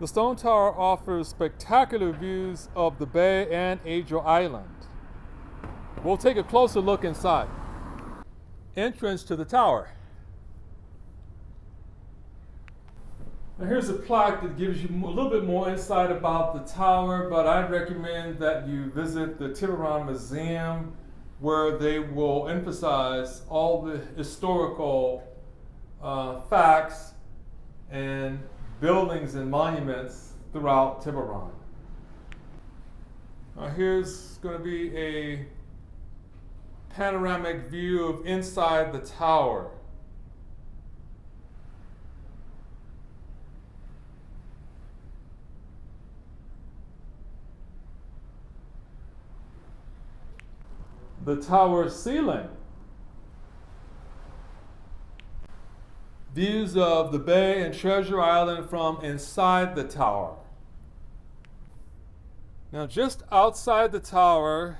The stone tower offers spectacular views of the bay and Angel Island. We'll take a closer look inside. Entrance to the tower. Now here's a plaque that gives you a little bit more insight about the tower, but I'd recommend that you visit the Tiburon Museum, where they will emphasize all the historical facts and buildings and monuments throughout Tiburon. Now here's going to be a panoramic view of inside the tower. The tower ceiling. Views of the bay and Treasure Island from inside the tower. Now just outside the tower,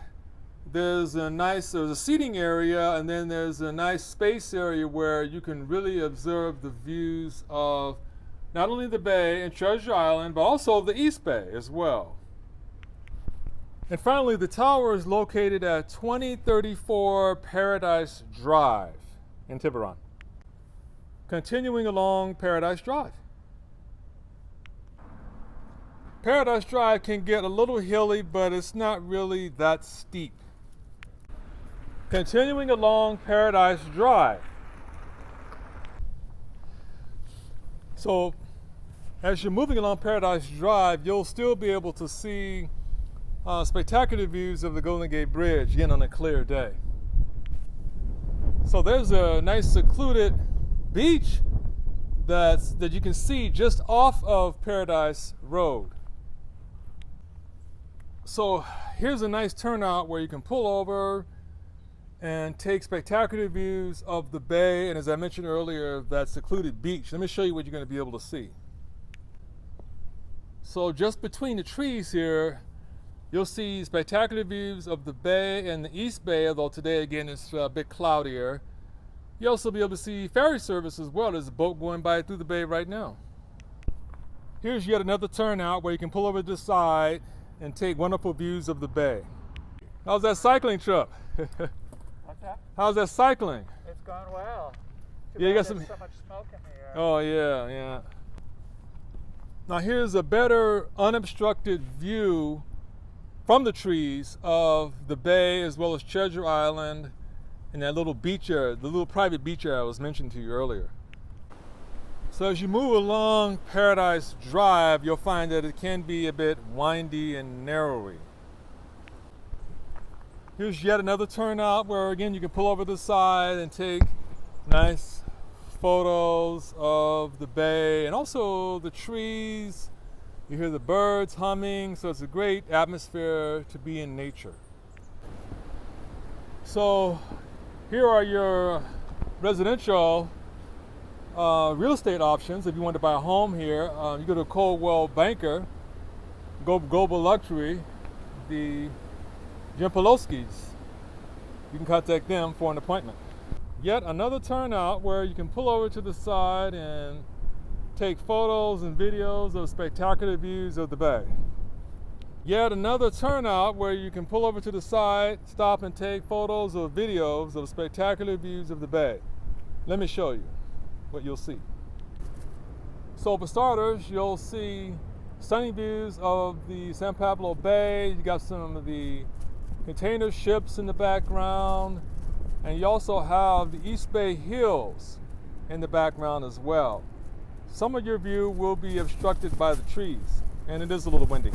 there's a seating area, and then there's a nice space area where you can really observe the views of not only the bay and Treasure Island, but also the East Bay as well. And finally, the tower is located at 2034 Paradise Drive in Tiburon. Continuing along Paradise Drive. Paradise Drive can get a little hilly, but it's not really that steep. Continuing along Paradise Drive. So, as you're moving along Paradise Drive, you'll still be able to see spectacular views of the Golden Gate Bridge, again on a clear day. So there's a nice secluded beach that you can see just off of Paradise Road. So here's a nice turnout where you can pull over and take spectacular views of the bay, and as I mentioned earlier, that secluded beach. Let me show you what you're going to be able to see. So just between the trees here, you'll see spectacular views of the bay and the East Bay, although today again it's a bit cloudier. You'll also be able to see ferry service as well. There's a boat going by through the bay right now. Here's yet another turnout where you can pull over to the side and take wonderful views of the bay. How's that cycling trip? What's that? How's that cycling? It's gone well. Yeah, you got so much smoke in the air. Oh yeah. Now here's a better unobstructed view from the trees of the bay as well as Treasure Island and that little beach area, the little private beach area I was mentioning to you earlier. So as you move along Paradise Drive, you'll find that it can be a bit windy and narrowy. Here's yet another turnout where again you can pull over to the side and take nice photos of the bay and also the trees. You hear the birds humming, so it's a great atmosphere to be in nature. So here are your residential real estate options. If you want to buy a home here, you go to Coldwell Banker, Global Luxury, the Jim Poloskis. You can contact them for an appointment. Yet another turnout where you can pull over to the side and take photos and videos of spectacular views of the bay. Yet another turnout where you can pull over to the side, stop and take photos or videos of spectacular views of the bay. Let me show you what you'll see. So for starters, you'll see stunning views of the San Pablo Bay. You got some of the container ships in the background, and you also have the East Bay Hills in the background as well. Some of your view will be obstructed by the trees, and it is a little windy.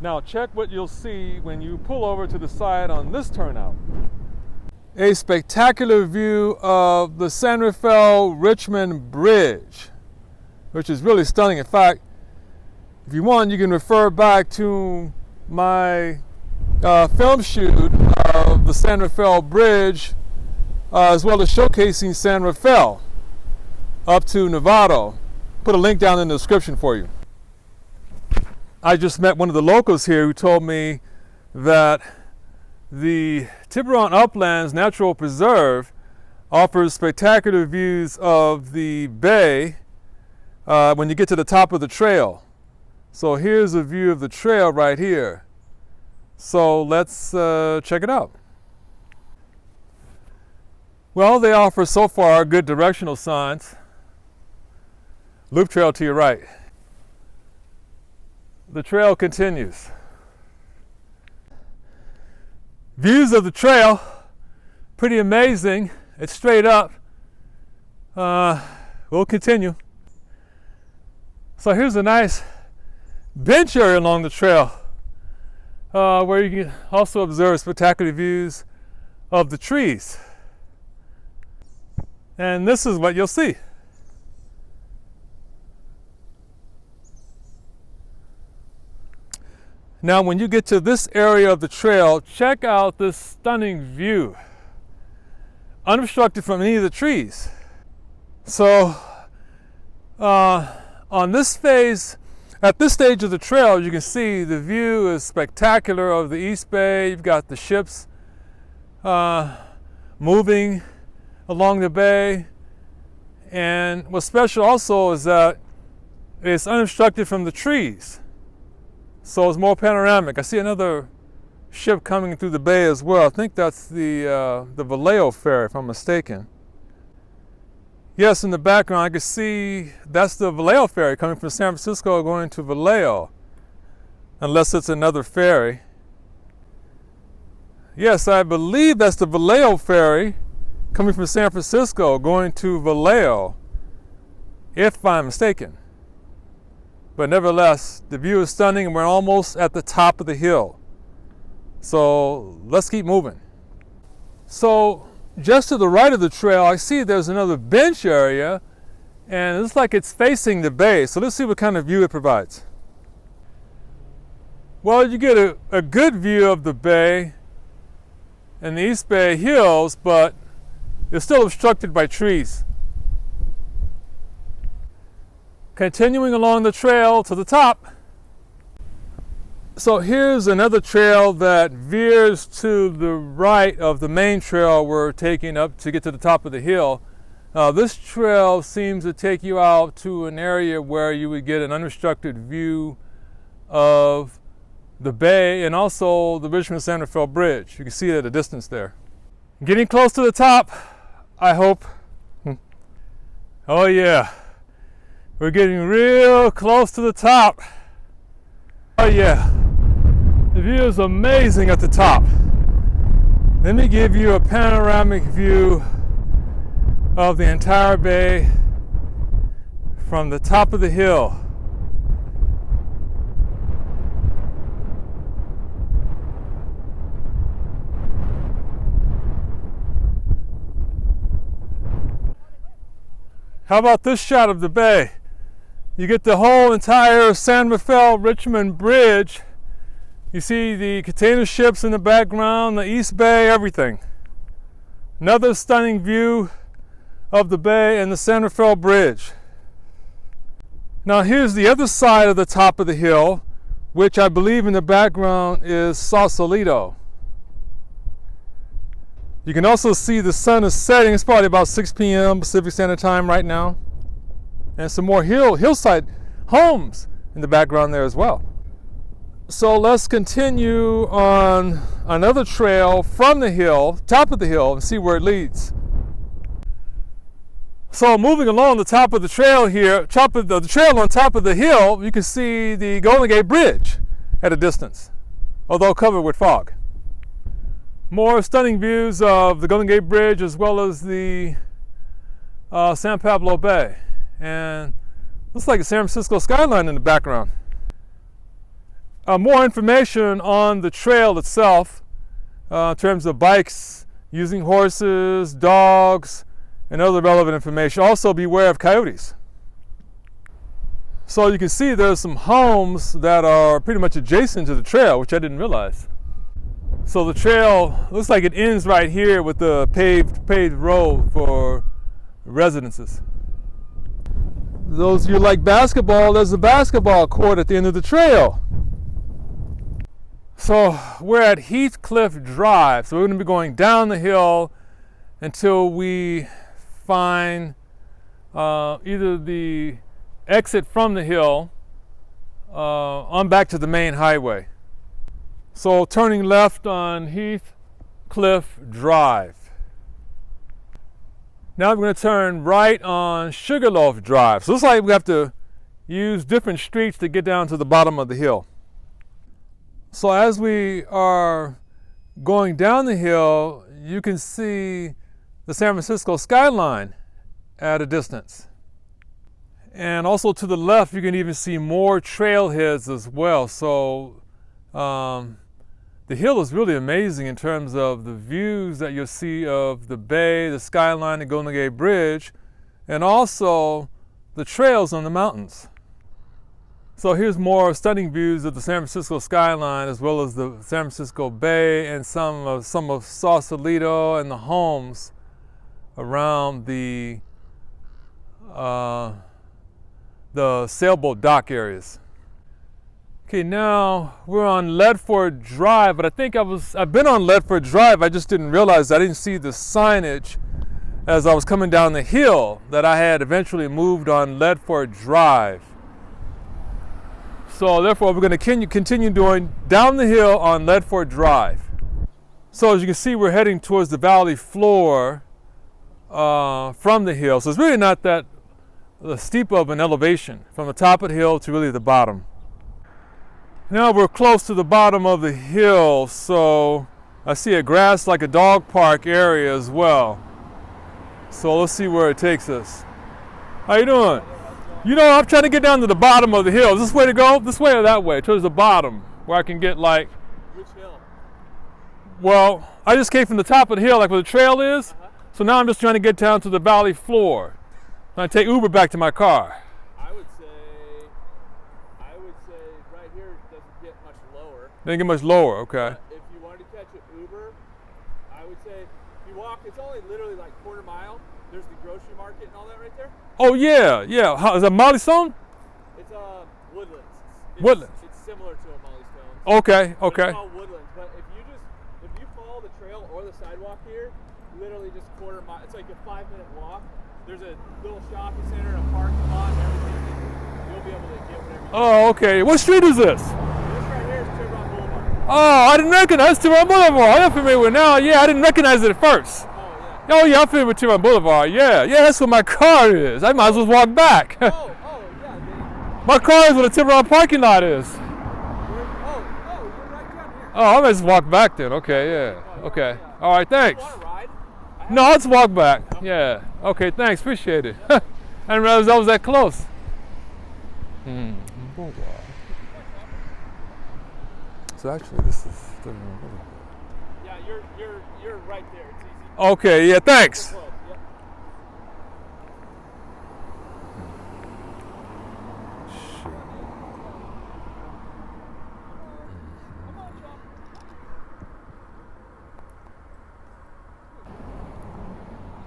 Now check what you'll see when you pull over to the side on this turnout. A spectacular view of the San Rafael-Richmond Bridge, which is really stunning. In fact, if you want, you can refer back to my film shoot of the San Rafael Bridge, as well as showcasing San Rafael up to Novato. Put a link down in the description for you. I just met one of the locals here who told me that the Tiburon Uplands Natural Preserve offers spectacular views of the bay when you get to the top of the trail. So here's a view of the trail right here. So let's check it out. Well, they offer so far good directional signs. Loop trail to your right. The trail continues. Views of the trail, pretty amazing. It's straight up. We'll continue. So here's a nice bench area along the trail where you can also observe spectacular views of the trees. And this is what you'll see. Now, when you get to this area of the trail, check out this stunning view, unobstructed from any of the trees. So, on this phase, at this stage of the trail, you can see the view is spectacular of the East Bay. You've got the ships moving along the bay. And what's special also is that it's unobstructed from the trees. So it's more panoramic. I see another ship coming through the bay as well. I think that's the Vallejo ferry, if I'm mistaken. Yes, in the background I can see that's the Vallejo ferry coming from San Francisco going to Vallejo, unless it's another ferry. Yes, I believe that's the Vallejo ferry coming from San Francisco going to Vallejo, if I'm mistaken. But nevertheless, the view is stunning and we're almost at the top of the hill. So let's keep moving. So just to the right of the trail, I see there's another bench area and it looks like it's facing the bay. So let's see what kind of view it provides. Well, you get a good view of the bay and the East Bay hills, but it's still obstructed by trees. Continuing along the trail to the top. So here's another trail that veers to the right of the main trail we're taking up to get to the top of the hill. This trail seems to take you out to an area where you would get an unobstructed view of the bay and also the Richmond-Santa Fe Bridge. You can see it at a distance there. Getting close to the top, I hope. Oh yeah. We're getting real close to the top. Oh yeah, the view is amazing at the top. Let me give you a panoramic view of the entire bay from the top of the hill. How about this shot of the bay? You get the whole entire San Rafael Richmond Bridge. You see the container ships in the background, the East Bay, everything. Another stunning view of the bay and the San Rafael Bridge. Now here's the other side of the top of the hill, which I believe in the background is Sausalito. You can also see the sun is setting. It's probably about 6 p.m. Pacific Standard Time right now. And some more hillside homes in the background there as well. So let's continue on another trail from the hill, top of the hill, and see where it leads. So moving along the top of the trail here, the trail on top of the hill, you can see the Golden Gate Bridge at a distance, although covered with fog. More stunning views of the Golden Gate Bridge as well as the San Pablo Bay. And looks like a San Francisco skyline in the background. More information on the trail itself in terms of bikes, using horses, dogs, and other relevant information. Also beware of coyotes. So you can see there's some homes that are pretty much adjacent to the trail, which I didn't realize. So the trail looks like it ends right here with the paved road for residences. Those of you who like basketball, there's a basketball court at the end of the trail. So we're at Heathcliff Drive. So we're going to be going down the hill until we find either the exit from the hill on back to the main highway. So turning left on Heathcliff Drive. Now we're going to turn right on Sugarloaf Drive. So it looks like we have to use different streets to get down to the bottom of the hill. So as we are going down the hill, you can see the San Francisco skyline at a distance. And also to the left, you can even see more trailheads as well. So the hill is really amazing in terms of the views that you'll see of the bay, the skyline, the Golden Gate Bridge, and also the trails on the mountains. So here's more stunning views of the San Francisco skyline, as well as the San Francisco Bay and some of Sausalito and the homes around the sailboat dock areas. Okay, now we're on Leadford Drive, but I think I've been on Leadford Drive. I just didn't realize, I didn't see the signage as I was coming down the hill that I had eventually moved on Leadford Drive. So therefore, we're going to continue doing down the hill on Leadford Drive. So as you can see, we're heading towards the valley floor from the hill. So it's really not that steep of an elevation from the top of the hill to really the bottom. Now we're close to the bottom of the hill, so I see a grass like a dog park area as well. So let's see where it takes us. How you doing? You know, I'm trying to get down to the bottom of the hill. Is this way to go? This way or that way? Towards the bottom, where I can get like... Which hill? Well, I just came from the top of the hill, like where the trail is. So now I'm just trying to get down to the valley floor. And I take Uber back to my car. I would say right here it doesn't get much lower. Doesn't get much lower, okay. If you wanted to catch an Uber, I would say if you walk, it's only literally like quarter mile. There's the grocery market and all that right there. Oh yeah, yeah. How, is that Molly Stone? It's Woodlands. Woodlands. It's similar to a Molly Stone. Okay, okay. It's called Woodlands, but if you follow the trail or the sidewalk here, literally just quarter mile. It's like a 5-minute walk. There's a little shopping center, a parking lot, and everything. You'll be able to get whatever you want. Oh, okay. What street is this? This right here is Tiburon Boulevard. Oh, I didn't recognize Tiburon Boulevard. I'm familiar with it now. Yeah, I didn't recognize it at first. Oh yeah, I'm familiar with Tiburon Boulevard. Yeah, that's where my car is. I might as well walk back. Yeah. My car is where the Tiburon parking lot is. You're right down here. Oh, I might just walk back then. Okay, yeah. Okay. All right, thanks. You want to ride? No, I'll just walk back. Yeah. Okay, thanks. Appreciate it. I didn't realize that was that close. So actually, this is Tiburon Boulevard. Yeah, you're right there. It's easy. Okay, yeah, thanks. Close. Yep.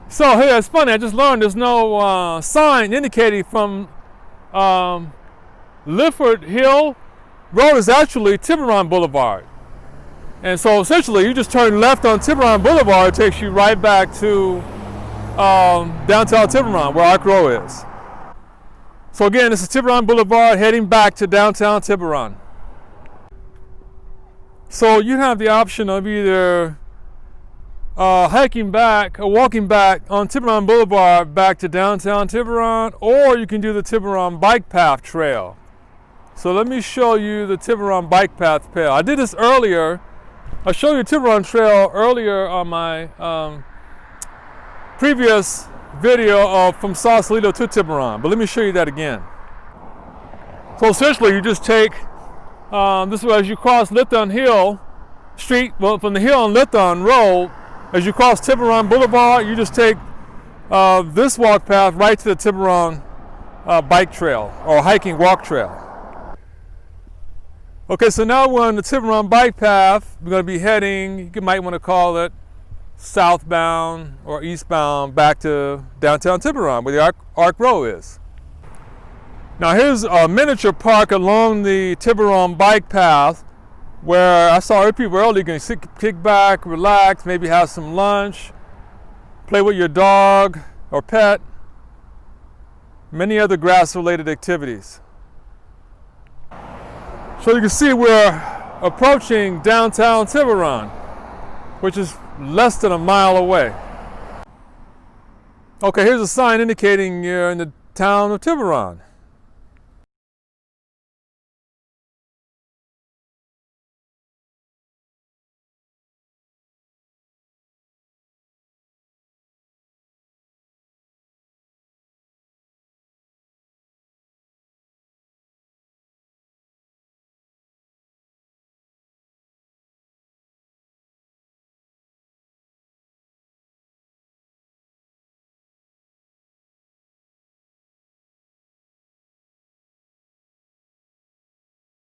So here, it's funny, I just learned there's no sign indicating from Leadford Hill Road is actually Tiburon Boulevard. And so essentially you just turn left on Tiburon Boulevard, it takes you right back to downtown Tiburon where Arc Row is. So again, this is Tiburon Boulevard heading back to downtown Tiburon. So you have the option of either hiking back or walking back on Tiburon Boulevard back to downtown Tiburon, or you can do the Tiburon Bike Path Trail. So let me show you the Tiburon Bike Path Trail. I did this earlier. I showed you Tiburon Trail earlier on my previous video of from Sausalito to Tiburon, but let me show you that again. So essentially you just take this way as you cross Leadford Hill Street, well, from the hill on Leadford Road. As you cross Tiburon Boulevard, you just take this walk path right to the Tiburon bike trail or hiking walk trail. Okay, so now we're on the Tiburon bike path. We're going to be heading, you might want to call it southbound or eastbound back to downtown Tiburon where the Arc Row is. Now here's a miniature park along the Tiburon bike path where I saw people earlier. You can kick back, relax, maybe have some lunch, play with your dog or pet. many other grass-related activities. So you can see we're approaching downtown Tiburon, which is less than a mile away. Okay, here's a sign indicating you're in the town of Tiburon.